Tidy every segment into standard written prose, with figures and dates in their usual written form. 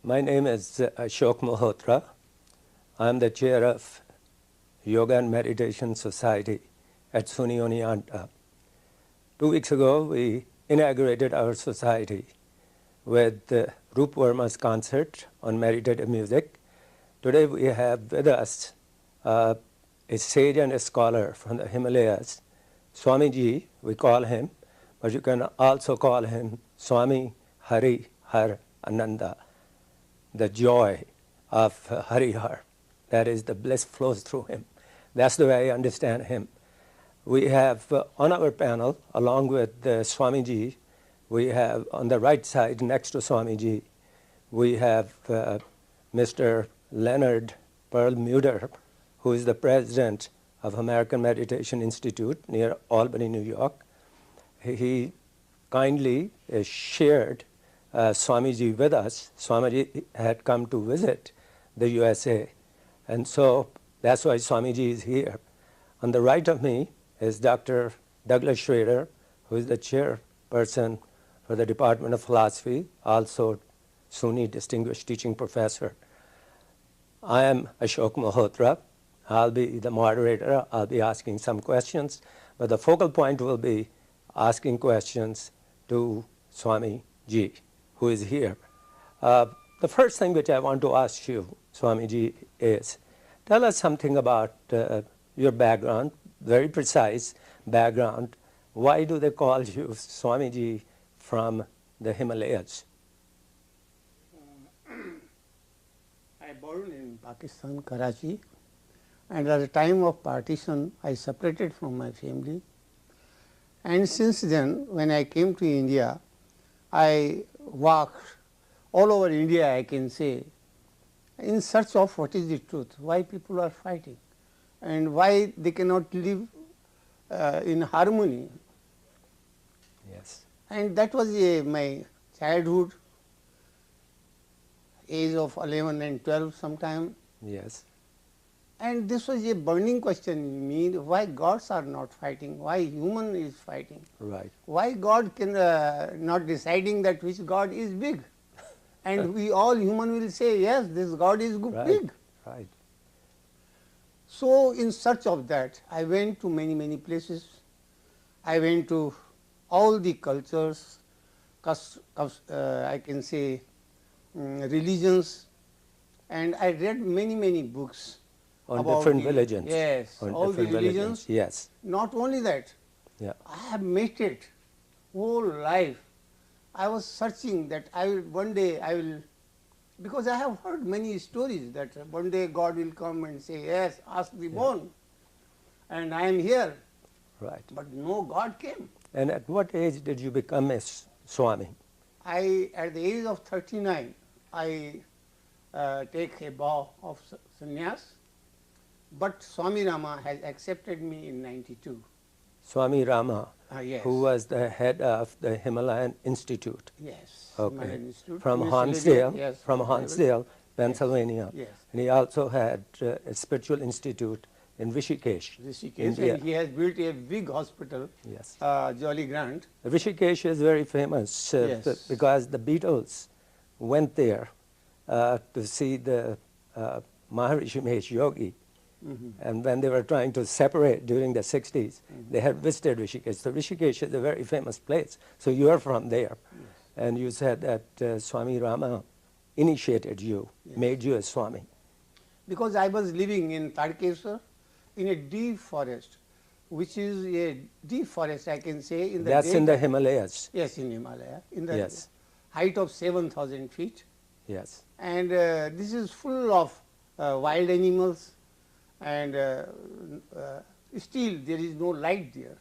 My name is Ashok Malhotra. I am the chair of Yoga and Meditation Society at SUNY Oneonta. 2 weeks ago, we inaugurated our society with Rup Verma's concert on meditative music. Today we have with us a sage and a scholar from the Himalayas, Swami Ji, we call him, but you can also call him Swami Hariharananda, the joy of Harihar. That is, the bliss flows through him. That's the way I understand him. We have on our panel, along with Swamiji, we have on the right side next to Swamiji, we have Mr. Leonard Perlmutter, who is the president of American Meditation Institute near Albany, New York. He kindly shared Swamiji with us. Swamiji had come to visit the USA, and so that's why Swamiji is here. On the right of me is Dr. Douglas Schrader, who is the chairperson for the Department of Philosophy, also SUNY Distinguished Teaching Professor. I am Ashok Malhotra. I'll be the moderator. I'll be asking some questions, but the focal point will be asking questions to Swami Ji, who is here. The first thing which I want to ask you, Swami Ji, is tell us something about your background, very precise background. Why do they call you Swami Ji from the Himalayas? I born in Pakistan, Karachi, and at the time of partition, I separated from my family. And since then, when I came to India, I walked all over India, I can say, in search of what is the truth, why people are fighting, and why they cannot live in harmony. Yes. And that was my childhood, age of 11 and 12 sometime. Yes. And this was a burning question in me, why gods are not fighting, why human is fighting, Right. why God can not deciding that which God is big. And we all human will say, yes, this God is Right. big. Right. So in search of that, I went to many places. I went to all the cultures, I can say religions, and I read many books. On about different the, religions. Yes, On all the different religions. Yes. Not only that, Yeah. I have meditated whole life. I was searching that one day I will, because I have heard many stories that one day God will come and say, yes, ask the bone, and I am here. Right. But no God came. And at what age did you become a Swami? At the age of 39, I take a vow of sannyas, but Swami Rama has accepted me in 92. Swami Rama, Yes. who was the head of the Himalayan Institute. Yes. Okay. Himalayan Institute. From Miss Hansdale, Lydia, yes, from Hansdale, Pennsylvania. Yes. And he also had a spiritual institute in Rishikesh, Rishikesh, India. and he has built a big hospital, Yes. Jolly Grant. Rishikesh is very famous Yes. because the Beatles went there to see the Maharishi Mahesh Yogi. And when they were trying to separate during the 60s, they had visited Rishikesh. So Rishikesh is a very famous place. So you are from there. Yes. And you said that Swami Rama initiated you, made you a Swami. Because I was living in Tadkeswar in a deep forest, which is a deep forest, I can say. That's in the Himalayas. Yes, in Himalaya, in the Yes. height of 7,000 feet. Yes. And this is full of wild animals, and still there is no light there.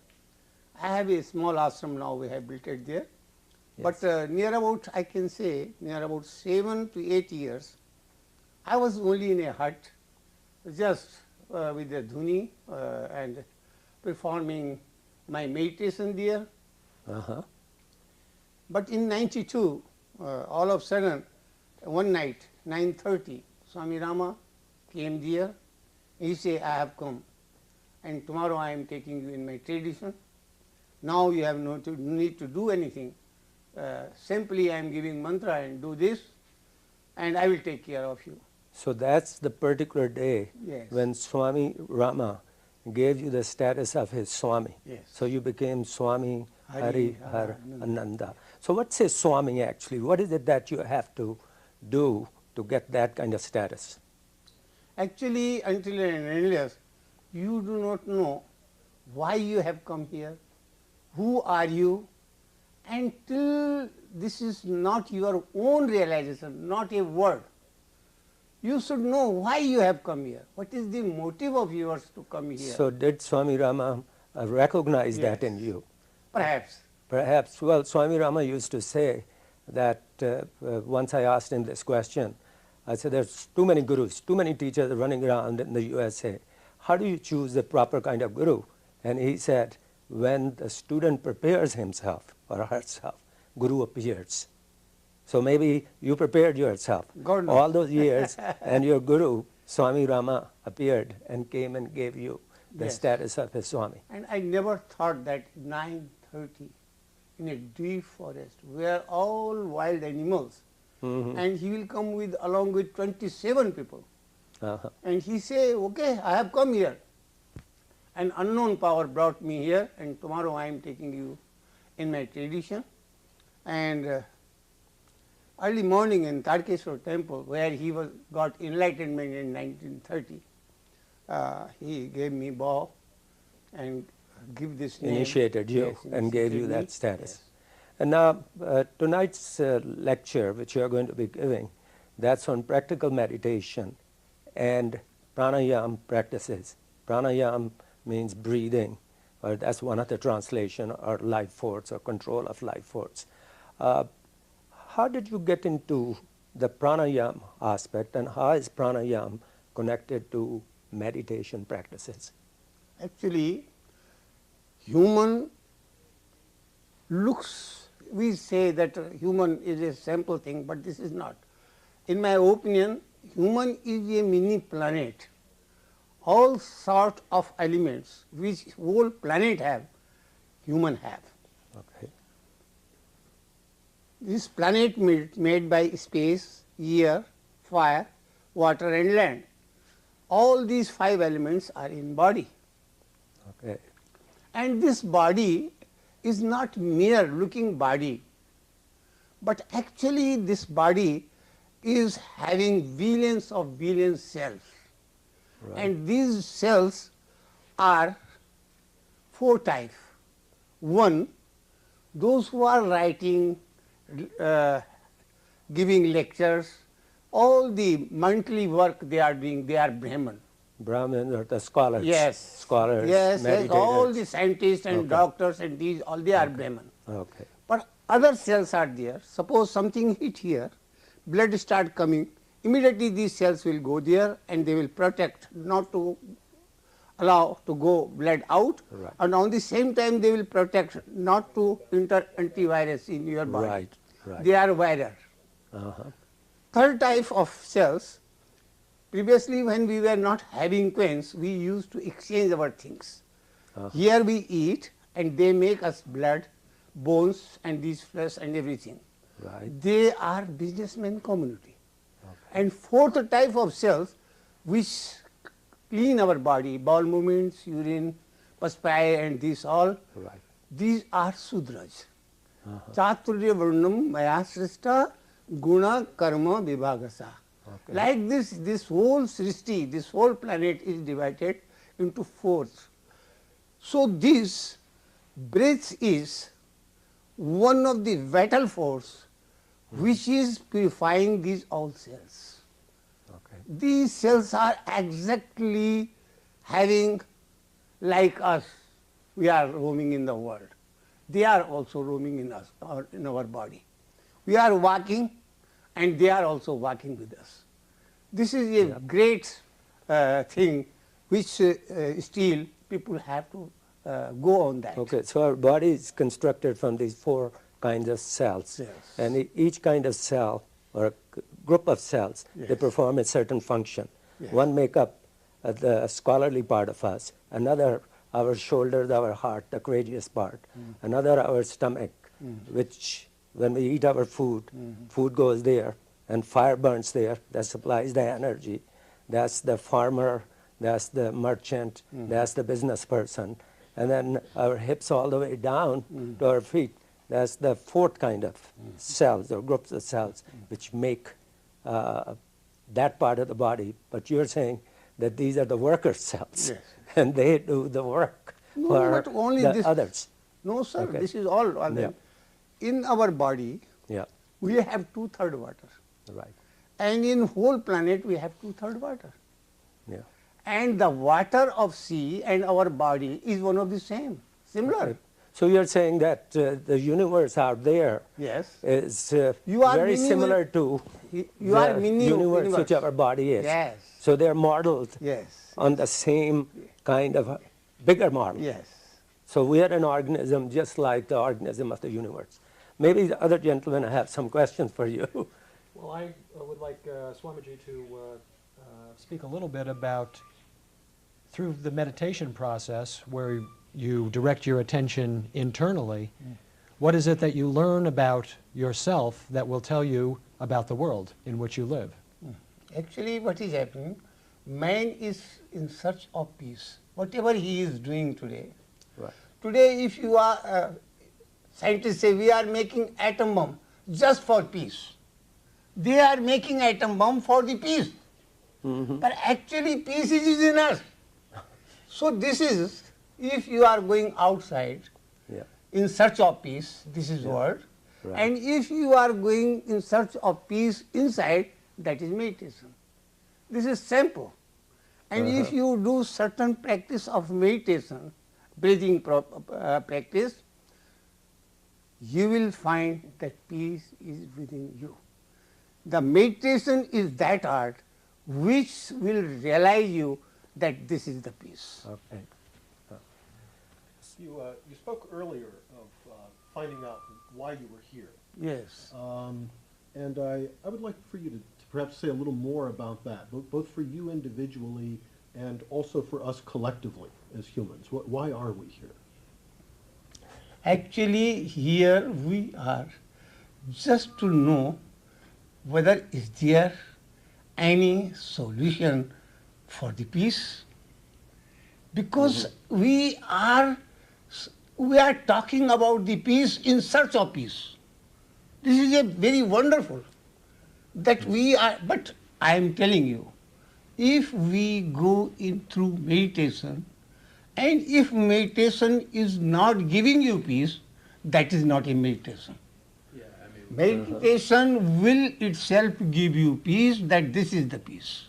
I have a small ashram now, we have built it there. Yes. But near about, I can say, near about 7 to 8 years, I was only in a hut, just with the dhuni and performing my meditation there. Uh-huh. But in 92, all of a sudden, one night, 9:30, Swami Rama came there. He said, I have come, and tomorrow I am taking you in my tradition. Now you have no need to do anything. Simply I am giving mantra and do this. and I will take care of you. So that's the particular day Yes. when Swami Rama gave you the status of his Swami. Yes. So you became Swami Hariharananda. Hariharananda. So what's a Swami actually? What is it that you have to do to get that kind of status? Actually, until and unless you do not know why you have come here, who are you, until this is not your own realization, not a word, you should know why you have come here. What is the motive of yours to come here? So did Swami Rama recognize that Yes. in you? Perhaps. Perhaps. Well, Swami Rama used to say that once I asked him this question, I said, there's too many gurus, too many teachers running around in the USA. How do you choose the proper kind of guru? And he said, when the student prepares himself or herself, guru appears. So maybe you prepared yourself God knows. all those years, and your guru, Swami Rama, appeared and came and gave you the Yes. status of a Swami. And I never thought that 9:30 in a deep forest where all wild animals, Mhm. and he will come with along with 27 people. Uh-huh. And he say, okay, I have come here. An unknown power brought me here, and tomorrow I am taking you in my tradition. And early morning in Tarkeshwar temple, where he got enlightenment in 1930, he gave me bow and give this name. Initiated you Yes, and gave you initiated that me. status. Yes. And now, tonight's lecture, which you are going to be giving, that's on practical meditation and pranayama practices. Pranayama means breathing, or that's one of the translation, or life force, or control of life force. How did you get into the pranayama aspect, and how is pranayama connected to meditation practices? Actually, human looks, we say that human is a simple thing, but this is not. In my opinion, human is a mini planet. All sort of elements which whole planet have, human have. Okay. This planet made by space, air, fire, water and land. All these 5 elements are in body. Okay. And this body is not mere looking body, but actually this body is having billions of billions cells. Right. And these cells are 4 types. One, those who are writing, giving lectures, all the monthly work they are doing, they are Brahman. Brahmins are the scholars. Yes. Scholars, Yes, meditators. all the scientists and Okay. doctors and these, all they are Brahman. Okay. But other cells are there. Suppose something hit here, blood start coming, immediately these cells will go there and they will protect not to allow to go blood out, Right. and on the same time they will protect not to enter antivirus in your body. Right, right. They are viral. Uh-huh. Third type of cells, previously when we were not having pens, we used to exchange our things. Uh-huh. Here we eat and they make us blood, bones and these flesh and everything. Right. They are businessman community. Okay. And fourth type of cells which clean our body, bowel movements, urine, perspire and these all, Right. these are Sudraj. Uh-huh. Chaturya Varnam Maya Srishta Guna Karma Vibhagasa. Okay. Like this whole Srishti, this whole planet is divided into 4s. So this breath is one of the vital force which is purifying these all cells. Okay. These cells are exactly having like us, we are roaming in the world. They are also roaming in us, or in our body. We are walking and they are also walking with us. This is a great thing which still people have to go on that. Okay, so our body is constructed from these 4 kinds of cells. Yes. And each kind of cell, or a group of cells, they Yes. perform a certain function. Yes. One make up the scholarly part of us, another our shoulders, our heart, the courageous part, another our stomach, which when we eat our food, food goes there, and fire burns there, that supplies the energy. That's the farmer, that's the merchant, that's the business person. And then our hips all the way down to our feet, that's the fourth kind of cells or groups of cells which make that part of the body. But you're saying that these are the worker cells, Yes. and they do the work for but only the this. others. No, sir, Okay. this is all. Yeah. In our body, Yeah, we have 2/3 water. right. And in whole planet, we have 2/3 water. Yeah. And the water of sea and our body is one of the same, similar. Okay. So you're saying that the universe out there Yes. is You are very mini- similar to You the are mini universe which our body is. Yes. So they're modeled Yes. on the same kind of bigger model. Yes. So we are an organism just like the organism of the universe. Maybe the other gentlemen have some questions for you. Well, I would like Swamiji to speak a little bit about, through the meditation process where you direct your attention internally, what is it that you learn about yourself that will tell you about the world in which you live? Actually, what is happening, man is in search of peace. Whatever he is doing today. Right. Today, if you are, scientists say we are making atom bomb just for peace. They are making atom bomb for the peace. But actually, peace is in us. So this is, if you are going outside Yeah. in search of peace, this is word. Right. And if you are going in search of peace inside, that is meditation. This is simple. And if you do certain practice of meditation, breathing practice, you will find that peace is within you. The meditation is that art which will realize you that this is the peace. Okay. You spoke earlier of finding out why you were here. Yes. And I would like for you to perhaps say a little more about that, both for you individually and also for us collectively as humans. Why are we here? Actually, here we are just to know whether is there any solution for the peace, because we are talking about the peace in search of peace. This is a very wonderful that we are, but I am telling you, if we go in through meditation, and if meditation is not giving you peace, that is not a meditation. Meditation will itself give you peace, that this is the peace.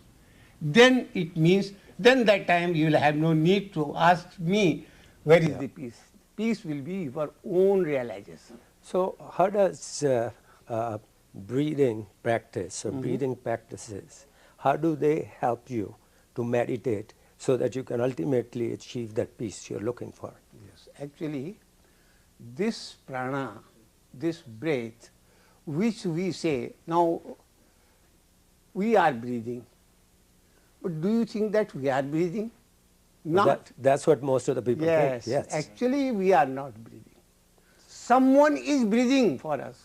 Then it means, then that time you will have no need to ask me, where is the peace? Peace will be your own realization. So how does breathing practice or breathing practices, how do they help you to meditate so that you can ultimately achieve that peace you're looking for? Yes, actually, this prana, this breath, which we say, now we are breathing, but do you think that we are breathing? Not. That's what most of the people Yes, think. Yes. actually we are not breathing. Someone is breathing for us.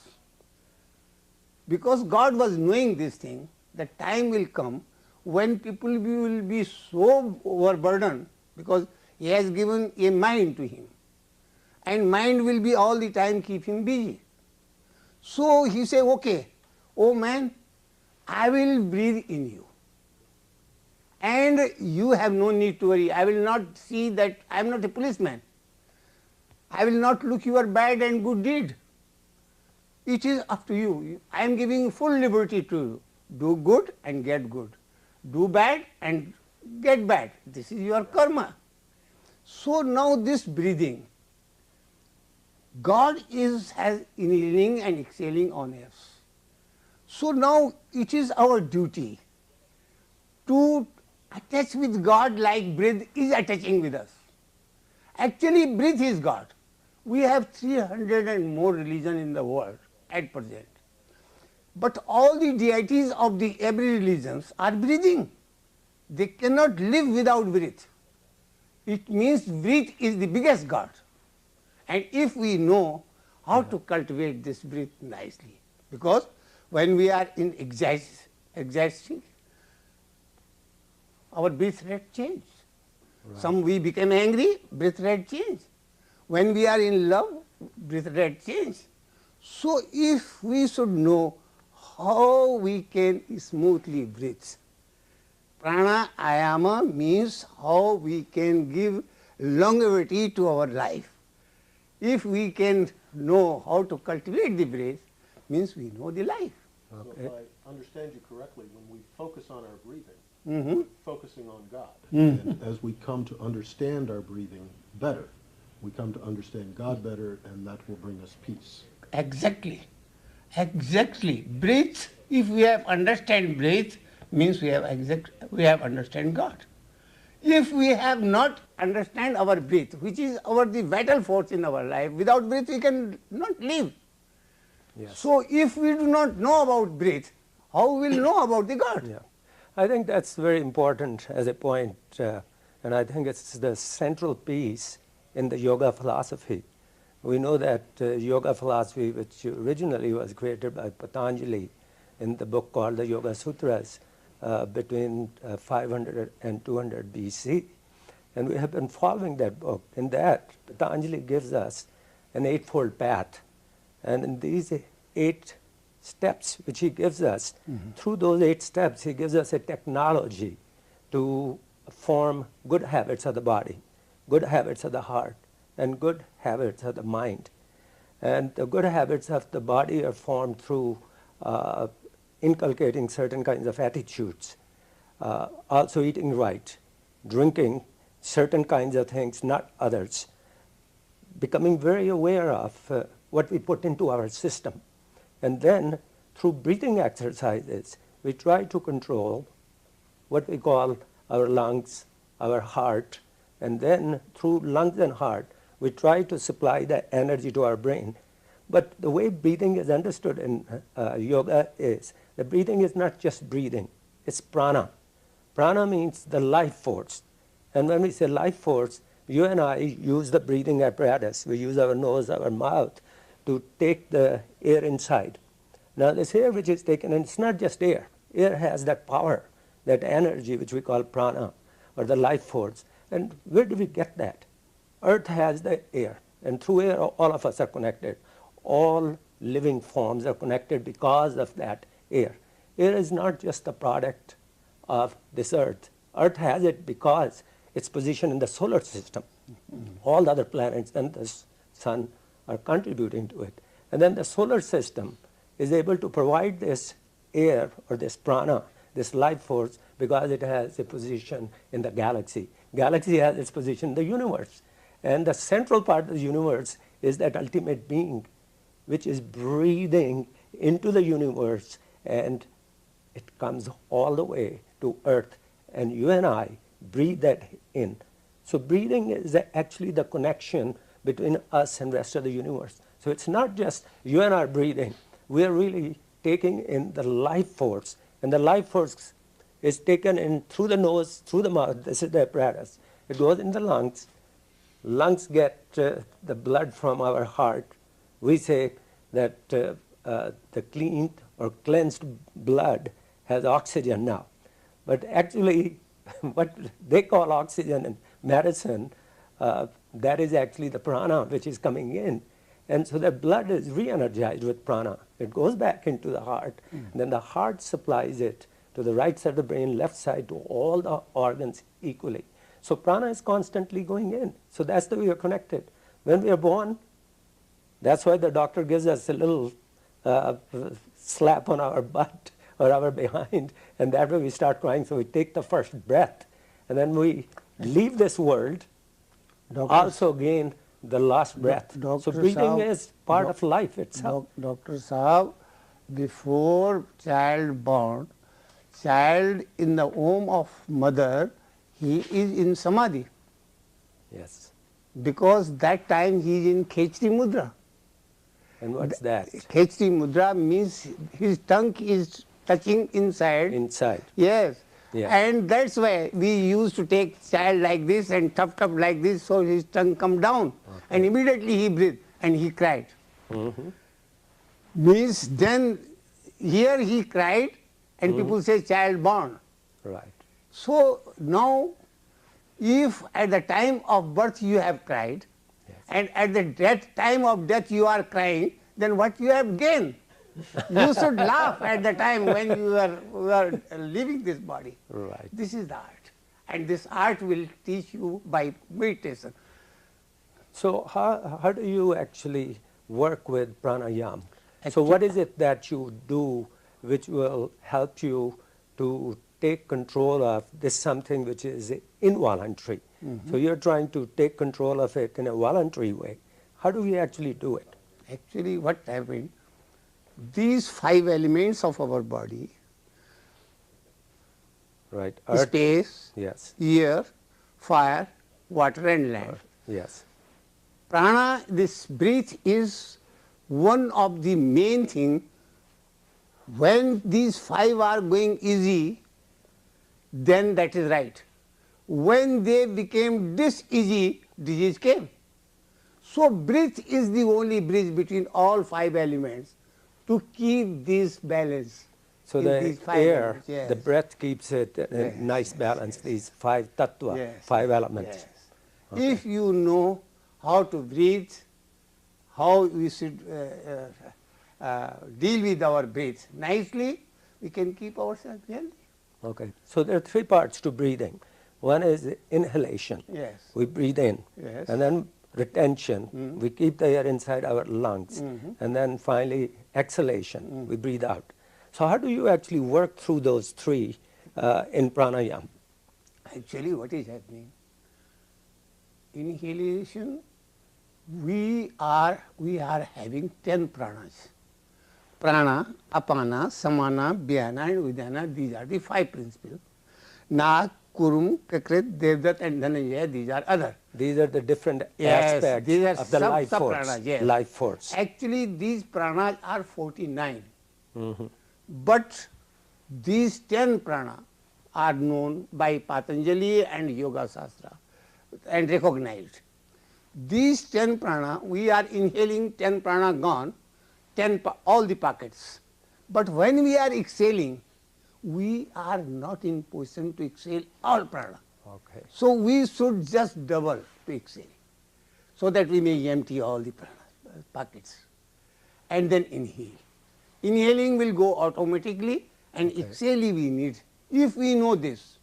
Because God was knowing this thing, the time will come when people will be so overburdened, because He has given a mind to him, and mind will be all the time keep him busy. So he say, okay, oh man, I will breathe in you, and you have no need to worry. I will not see that I am not a policeman. I will not look your bad and good deed. It is up to you. I am giving full liberty to you. Do good and get good. Do bad and get bad. This is your karma. So now this breathing, God has inhaling and exhaling on us. So now it is our duty to attach with God like breath is attaching with us. Actually, breath is God. We have 300 and more religion in the world at present. But all the deities of the every religions are breathing. They cannot live without breath. It means breath is the biggest God. And if we know how to cultivate this breath nicely, because When we are in exhaustion, our breath rate change. Some we become angry, breath rate change. When we are in love, breath rate change. So if we should know how we can smoothly breathe, pranayama means how we can give longevity to our life. If we can know how to cultivate the breath, means we know the life. So if I understand you correctly, when we focus on our breathing, Mm-hmm. we're focusing on God. And as we come to understand our breathing better, we come to understand God better, and that will bring us peace. Exactly. Exactly. Breath, if we have understand breath, means we have understand God. If we have not understand our breath, which is the vital force in our life, without breath we can not live. Yes. So if we do not know about breath, how we will know about the God? Yeah. I think that's very important as a point, and I think it's the central piece in the yoga philosophy. We know that yoga philosophy, which originally was created by Patanjali in the book called the Yoga Sutras between 500 and 200 BC, and we have been following that book. In that, Patanjali gives us an eightfold path, and in these 8 steps which he gives us, through those 8 steps, he gives us a technology to form good habits of the body, good habits of the heart, and good habits of the mind. And the good habits of the body are formed through inculcating certain kinds of attitudes, also eating right, drinking certain kinds of things, not others, becoming very aware of what we put into our system. And then, through breathing exercises, we try to control what we call our lungs, our heart, and then through lungs and heart, we try to supply the energy to our brain. But the way breathing is understood in yoga is that breathing is not just breathing, it's prana. Prana means the life force. And when we say life force, you and I use the breathing apparatus. We use our nose, our mouth, to take the air inside. Now this air which is taken in, it's not just air. Air has that power, that energy which we call prana, or the life force. And where do we get that? Earth has the air, and through air all of us are connected. All living forms are connected because of that air. Air is not just the product of this earth. Earth has it because its position in the solar system. All the other planets and the sun are contributing to it. And then the solar system is able to provide this air or this prana, this life force, because it has a position in the galaxy. Galaxy has its position in the universe. And the central part of the universe is that ultimate being, which is breathing into the universe, and it comes all the way to earth. And you and I breathe that in. So breathing is actually the connection between us and the rest of the universe. So it's not just you and I breathing. We're really taking in the life force. And the life force is taken in through the nose, through the mouth. This is the apparatus. It goes in the lungs. Lungs get the blood from our heart. We say that the cleaned or cleansed blood has oxygen now. But actually, what they call oxygen in medicine, that is actually the prana which is coming in. And so the blood is re-energized with prana. It goes back into the heart. And then the heart supplies it to the right side of the brain, left side, to all the organs equally. So prana is constantly going in. So that's the way we are connected. When we are born, that's why the doctor gives us a little slap on our butt or our behind, and that way we start crying. So we take the first breath, and then we leave this world, also gain the last breath. So breathing is part of life itself. Dr. Saab, before child born, child in the womb of mother, he is in samadhi. Yes. Because that time he is in Khechri Mudra. And what's that? Khechri Mudra means his tongue is touching inside. Inside. Yes. Yeah. And that's why we used to take child like this and tuck like this, so his tongue come down. Okay. And immediately he breathed and he cried. Means then here he cried and people say child born. Right. So now, if at the time of birth you have cried, Yes. and at the time of death you are crying, then what you have gained? You should laugh at the time when you are leaving this body. Right. This is the art, and this art will teach you by meditation. So how do you actually work with pranayama? So what is it that you do which will help you to take control of this something which is involuntary? So you're trying to take control of it in a voluntary way. How do we actually do it? Actually, what happened, these 5 elements of our body, Right. space, Yes. air, fire, water and land. Yes. Prana, this breath is one of the main thing. When these 5 are going easy, then that is right. When they became diseasy, disease came. So breath is the only bridge between all 5 elements to keep this balance. So in the these 5 air, elements, yes. the breath keeps it in Yes, nice balance, these 5 tattva, Yes, 5 elements. yes. If you know how to breathe, how we should deal with our breath nicely, we can keep ourselves healthy. Okay. So there are 3 parts to breathing. One is inhalation. Yes. We breathe in. Yes. And then retention. We keep the air inside our lungs. And then finally exhalation. We breathe out. So how do you actually work through those 3 in pranayama? Actually, what is happening? Inhalation, we are having 10 pranas. Prana, apana, samana, vyana and udana, these are the 5 principles. Nag, kurum, kakrit, devdat and dhananjaya, these are other. These are the different Yes, aspects these are of the life force. pranas, yes. Life force. Actually, these pranas are 49. But these 10 prana are known by Patanjali and Yoga Shastra and recognized. These 10 prana, we are inhaling 10 prana gone, all the pockets. But when we are exhaling, we are not in position to exhale all prana. Okay. So we should just double to exhale, so that we may empty all the prana pockets, and then inhale. Inhaling will go automatically, and exhaling we need. If we know this,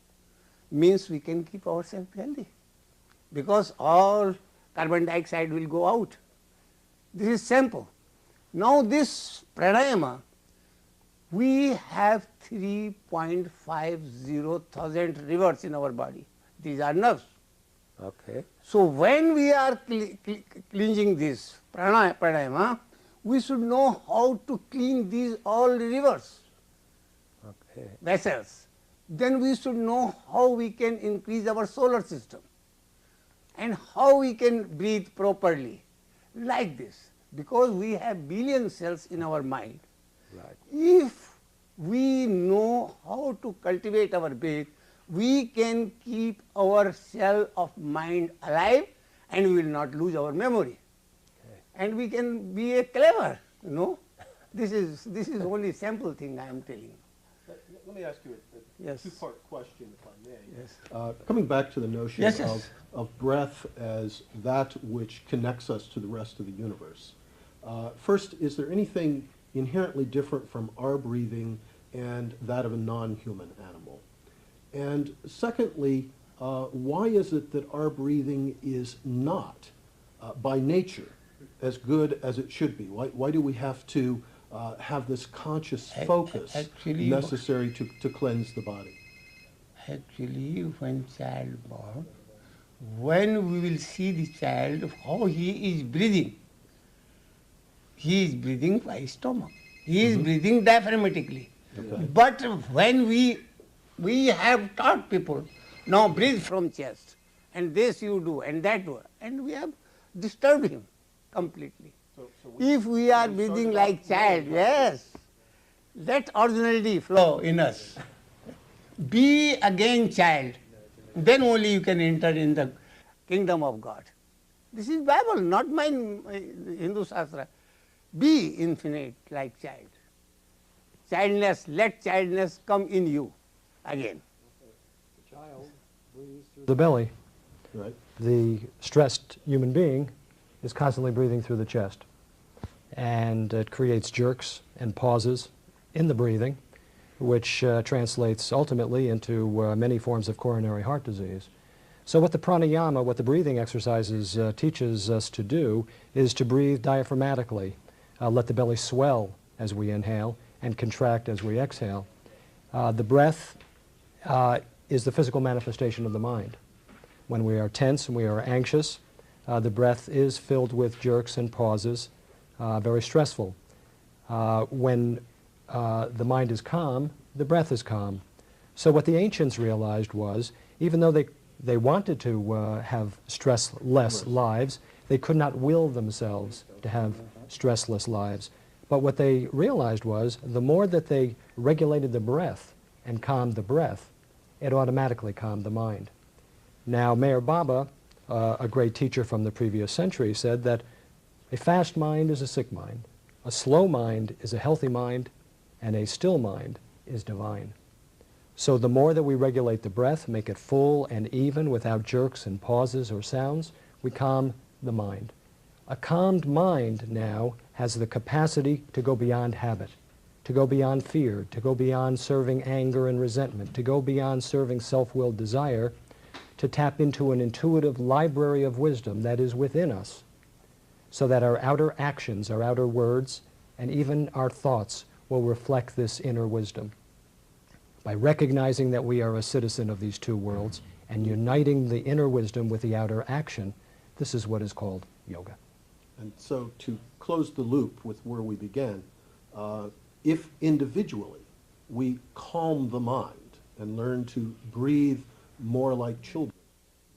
means we can keep ourselves healthy, because all carbon dioxide will go out. This is simple. Now this pranayama, we have 3.50 thousand rivers in our body. These are nerves. Okay. So when we are cleansing this pranayama, we should know how to clean these all rivers, Okay. vessels. Then we should know how we can increase our solar system and how we can breathe properly, like this. Because we have billion cells in our mind. Right. If we know how to cultivate our breath, we can keep our cell of mind alive and we will not lose our memory. Okay. And we can be a clever, you know. This is only simple thing I am telling you. Let me ask you a Yes. 2-part question, if I may. Yes. Coming back to the notion Yes, yes. of breath as that which connects us to the rest of the universe. First, is there anything inherently different from our breathing and that of a non-human animal? And secondly, why is it that our breathing is not, by nature, as good as it should be? Why do we have to have this conscious focus Actually, necessary to cleanse the body? Actually, when child born, when we will see the child, how he is breathing by stomach. He is breathing diaphragmatically. Okay. But when we have taught people, now breathe from chest, and this you do, and that do, and we have disturbed him completely. So If we are breathing like child, yes, let originality flow in us. Be again child, then only you can enter in the kingdom of God. This is Bible, not my Hindu Shastra. Be infinite like child. childness, let childness come in you again. The child breathes through the belly. Right. The stressed human being is constantly breathing through the chest. And it creates jerks and pauses in the breathing, which translates ultimately into many forms of coronary heart disease. So what the pranayama, what the breathing exercises teaches us to do is to breathe diaphragmatically. Let the belly swell as we inhale and contract as we exhale. The breath is the physical manifestation of the mind. When we are tense and we are anxious, the breath is filled with jerks and pauses, very stressful. When the mind is calm, the breath is calm. So what the ancients realized was, even though they wanted to have stressless lives, they could not will themselves to have stressless lives. But what they realized was, the more that they regulated the breath and calmed the breath, it automatically calmed the mind. Now, Meher Baba, a great teacher from the previous century, said that a fast mind is a sick mind, a slow mind is a healthy mind, and a still mind is divine. So the more that we regulate the breath, make it full and even without jerks and pauses or sounds, we calm the mind. A calmed mind now has the capacity to go beyond habit, to go beyond fear, to go beyond serving anger and resentment, to go beyond serving self-willed desire, to tap into an intuitive library of wisdom that is within us, so that our outer actions, our outer words, and even our thoughts will reflect this inner wisdom. By recognizing that we are a citizen of these two worlds and uniting the inner wisdom with the outer action, this is what is called yoga. And so to close the loop with where we began, if individually we calm the mind and learn to breathe more like children,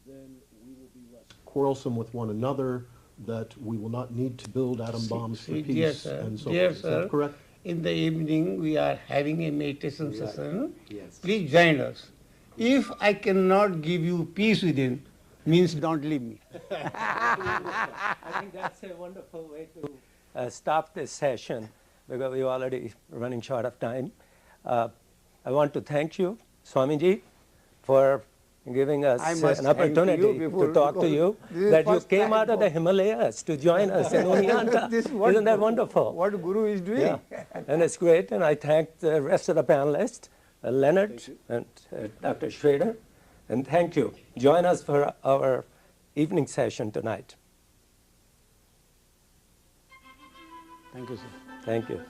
then we will be less quarrelsome with one another, that we will not need to build atom bombs for peace, and so on. Is that correct? In the evening we are having a meditation session. Yes. Please join us. If I cannot give you peace within, means don't leave me. I think that's a wonderful way to stop this session, because we're already running short of time. I want to thank you, Swamiji, for giving us an opportunity to talk to you, that you came out of the Himalayas to join us in Oneonta. Isn't that wonderful? What Guru is doing. Yeah. And it's great, and I thank the rest of the panelists, Leonard and Dr. Schrader, and thank you. Join us for our evening session tonight. Thank you, sir. Thank you.